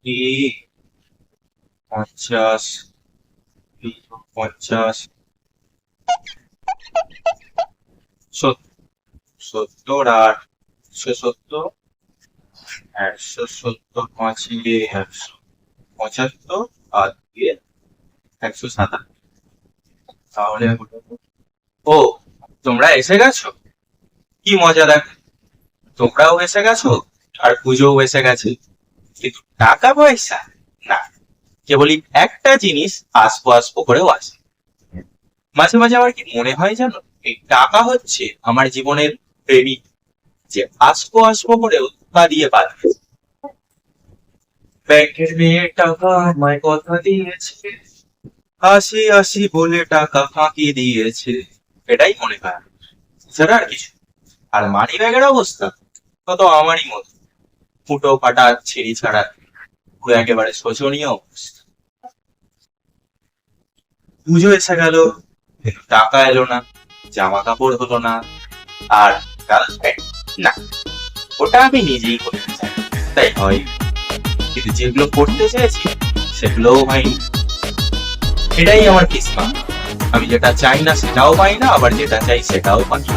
50, 50, 70 আর 170, 170 পাঁচে 175 আর দিয়ে 157। তাহলে ও, তোমরা এসে গেছো, কি মজা দেখ। তোমরাও এসে গেছো আর পুজোও এসে গেছে, কিন্তু টাকা পয়সা না। কেবলই একটা জিনিস আসবো আসবো করেও আসে। মাঝে মাঝে আমার কি মনে হয় জানো, এই টাকা হচ্ছে আমার জীবনের প্রেমিক, যে আসবো আসবো করেও পালিয়ে পালিয়ে। ব্যাংকের মেয়ে টাকা আমায় কথা দিয়েছে, আসি আসি বলে টাকা ফাঁকি দিয়েছে, এটাই মনে হয়, সেটা আর কিছু। আর মানি ব্যাগের অবস্থা তত আমারই মতো, ফুটো ফাটা ছিঁড়ি ছাড়া, পুরো একেবারে শোচনীয় অবস্থা। পুজো এসে গেল, কিন্তু টাকা এলো না, জামা কাপড় হলো না, আর গার্লফ্রেন্ড না, ওটা আমি নিজেই করতে চাই, তাই হয়। কিন্তু যেগুলো করতে চেয়েছি সেগুলোও হয়নি। এটাই আমার কিসমত। আমি যেটা চাই না সেটাও পাই না, আবার যেটা চাই সেটাও পাই না।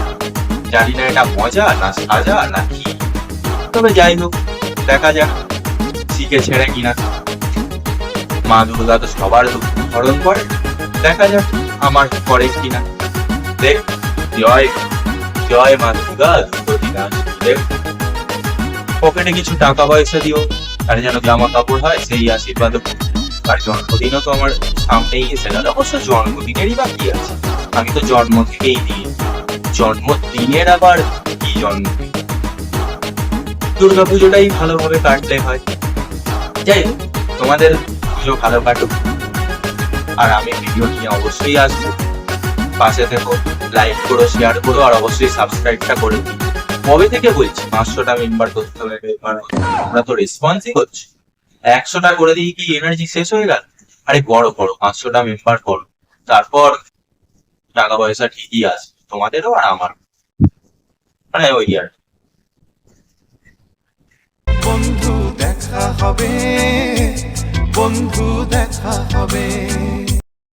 জানি না এটা মজা না সাজা না কি, তবে যাই হোক, দেখা যাক শিখে ছেড়ে কিনা। মা দুর্গা তো সবার দুঃখ হরণ করে, দেখা যাক আমার করে কিনা। দেখ, জয় জয় মা দুর্গা, দেখ, পকেটে কিছু টাকা পয়সা দিও, আর যেন জামা কাপড় হয় সেই আশীর্বাদ। আর জন্মদিনও তো আমার সামনেই এসে গেল, অবশ্য জন্মদিনেরই বা কি আছে, আমি তো জন্ম থেকেই দিই। জন্মদিনের আবার কি জন্মদিন, দুর্গাপুজোটাই ভালোভাবে কাটলে হয়। যাই হোক, তোমাদের পুজো ভালো কাটুক, আর আমি ভিডিও নিয়ে অবশ্যই আসবো। পাশে থেকো, লাইক করো, শেয়ার করো, আর অবশ্যই সাবস্ক্রাইবটা করে দিই। কবে থেকে বলছি 500টা মেম্বার করতে হবে, আমরা তো রেসপন্সই করছি। 100টা করে দিই কি এনার্জি শেষ হয়ে গেল? আরে বড় করো, 500টা মেম্বার করো, তারপর টাকা পয়সা ঠিকই আসবে, তোমাদেরও আর আমার, মানে ওই আর। বন্ধু দেখা হবে, বন্ধু দেখা হবে।